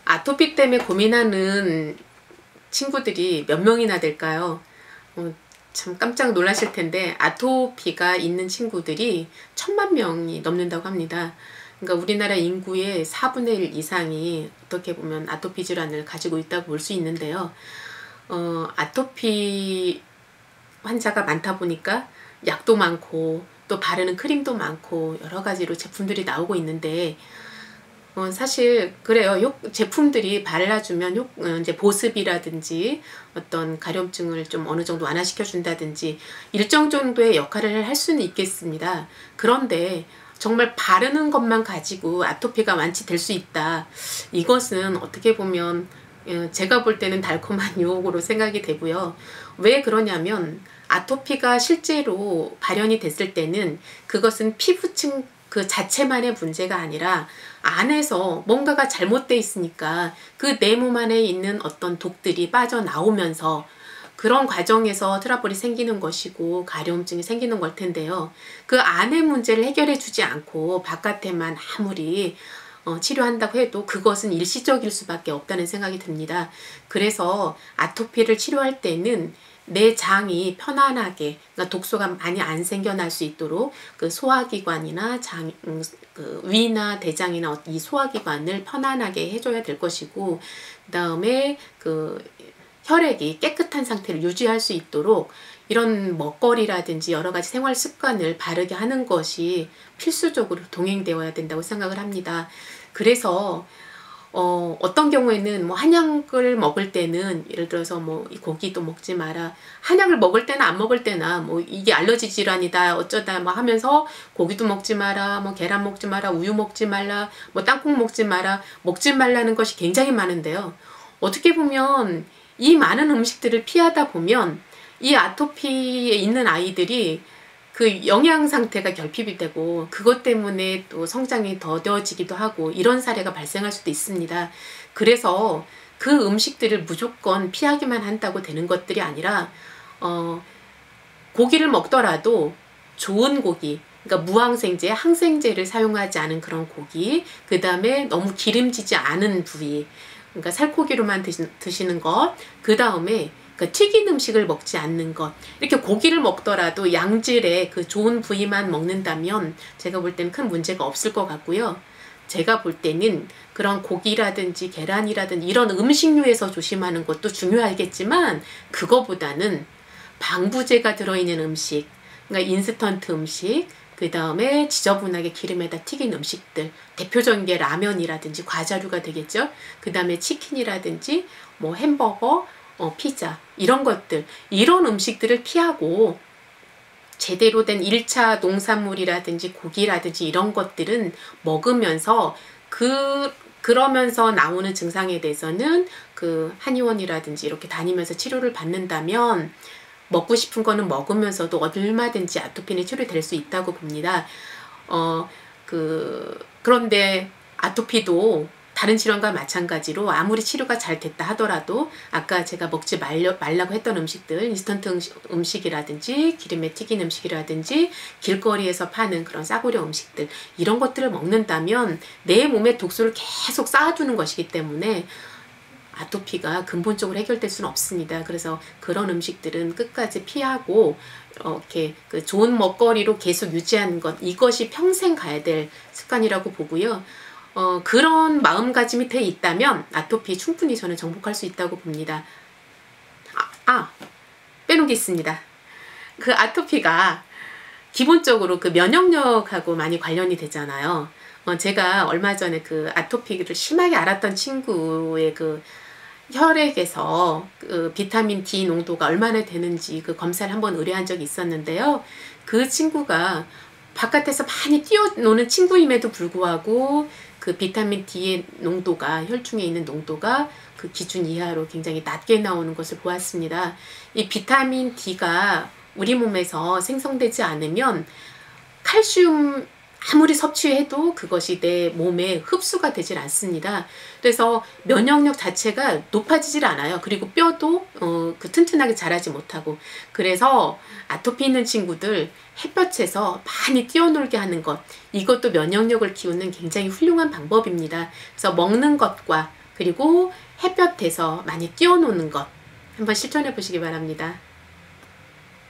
아토피 때문에 고민하는 친구들이 몇 명이나 될까요? 참 깜짝 놀라실 텐데 아토피가 있는 친구들이 1000만 명이 넘는다고 합니다. 그러니까 우리나라 인구의 4분의 1 이상이 어떻게 보면 아토피 질환을 가지고 있다고 볼 수 있는데요. 아토피 환자가 많다 보니까 약도 많고 또 바르는 크림도 많고 여러 가지로 제품들이 나오고 있는데 사실 그래요. 제품들이 발라주면 이제 보습이라든지 어떤 가려움증을 좀 어느 정도 완화시켜 준다든지 일정 정도의 역할을 할 수는 있겠습니다. 그런데 정말 바르는 것만 가지고 아토피가 완치될 수 있다. 이것은 어떻게 보면 제가 볼 때는 달콤한 유혹으로 생각이 되고요. 왜 그러냐면 아토피가 실제로 발현이 됐을 때는 그것은 피부층 그 자체만의 문제가 아니라 안에서 뭔가가 잘못되어 있으니까 그 내 몸 안에 있는 어떤 독들이 빠져나오면서 그런 과정에서 트러블이 생기는 것이고 가려움증이 생기는 걸 텐데요. 그 안의 문제를 해결해 주지 않고 바깥에만 아무리 치료한다고 해도 그것은 일시적일 수밖에 없다는 생각이 듭니다. 그래서 아토피를 치료할 때는 내 장이 편안하게, 그러니까 독소가 많이 안 생겨날 수 있도록 그 소화기관이나 그 위나 대장이나 이 소화기관을 편안하게 해줘야 될 것이고, 그 다음에 그 혈액이 깨끗한 상태를 유지할 수 있도록 이런 먹거리라든지 여러 가지 생활 습관을 바르게 하는 것이 필수적으로 동행되어야 된다고 생각을 합니다. 그래서 어떤 경우에는 뭐 한약을 먹을 때는 예를 들어서 뭐 고기도 먹지 마라, 한약을 먹을 때나 안 먹을 때나 뭐 이게 알러지 질환이다 어쩌다 뭐 하면서 고기도 먹지 마라, 뭐 계란 먹지 마라, 우유 먹지 말라, 뭐 땅콩 먹지 마라, 먹지 말라는 것이 굉장히 많은데요. 어떻게 보면 이 많은 음식들을 피하다 보면 이 아토피에 있는 아이들이 그 영양 상태가 결핍이 되고 그것 때문에 또 성장이 더뎌지기도 하고 이런 사례가 발생할 수도 있습니다. 그래서 그 음식들을 무조건 피하기만 한다고 되는 것들이 아니라 고기를 먹더라도 좋은 고기, 그러니까 무항생제, 항생제를 사용하지 않은 그런 고기, 그 다음에 너무 기름지지 않은 부위, 그러니까 살코기로만 드시는 것, 그 다음에 그 튀긴 음식을 먹지 않는 것, 이렇게 고기를 먹더라도 양질의 그 좋은 부위만 먹는다면 제가 볼 때는 큰 문제가 없을 것 같고요. 제가 볼 때는 그런 고기라든지 계란이라든지 이런 음식류에서 조심하는 것도 중요하겠지만 그거보다는 방부제가 들어있는 음식, 그러니까 인스턴트 음식, 그 다음에 지저분하게 기름에다 튀긴 음식들, 대표적인 게 라면이라든지 과자류가 되겠죠. 그 다음에 치킨이라든지 뭐 햄버거, 피자 이런 것들, 이런 음식들을 피하고 제대로 된 1차 농산물이라든지 고기라든지 이런 것들은 먹으면서 그러면서 나오는 증상에 대해서는 그 한의원이라든지 이렇게 다니면서 치료를 받는다면 먹고 싶은 거는 먹으면서도 얼마든지 아토피는 치료될 수 있다고 봅니다. 그런데 아토피도 다른 질환과 마찬가지로 아무리 치료가 잘 됐다 하더라도 아까 제가 먹지 말라고 했던 음식들, 인스턴트 음식이라든지 기름에 튀긴 음식이라든지 길거리에서 파는 그런 싸구려 음식들, 이런 것들을 먹는다면 내 몸에 독소를 계속 쌓아두는 것이기 때문에 아토피가 근본적으로 해결될 수는 없습니다. 그래서 그런 음식들은 끝까지 피하고 이렇게 그 좋은 먹거리로 계속 유지하는 것, 이것이 평생 가야 될 습관이라고 보고요. 그런 마음가짐이 돼 있다면 아토피 충분히 저는 정복할 수 있다고 봅니다. 빼놓은 게 있습니다. 그 아토피가 기본적으로 그 면역력하고 많이 관련이 되잖아요. 제가 얼마 전에 그 아토피를 심하게 앓았던 친구의 그 혈액에서 그 비타민 D 농도가 얼마나 되는지 그 검사를 한번 의뢰한 적이 있었는데요. 그 친구가 바깥에서 많이 뛰어노는 친구임에도 불구하고 그 비타민 D의 농도가, 혈중에 있는 농도가 그 기준 이하로 굉장히 낮게 나오는 것을 보았습니다. 이 비타민 D가 우리 몸에서 생성되지 않으면 칼슘 아무리 섭취해도 그것이 내 몸에 흡수가 되질 않습니다. 그래서 면역력 자체가 높아지질 않아요. 그리고 뼈도 그 튼튼하게 자라지 못하고, 그래서 아토피 있는 친구들 햇볕에서 많이 뛰어놀게 하는 것, 이것도 면역력을 키우는 굉장히 훌륭한 방법입니다. 그래서 먹는 것과 그리고 햇볕에서 많이 뛰어노는 것 한번 실천해 보시기 바랍니다.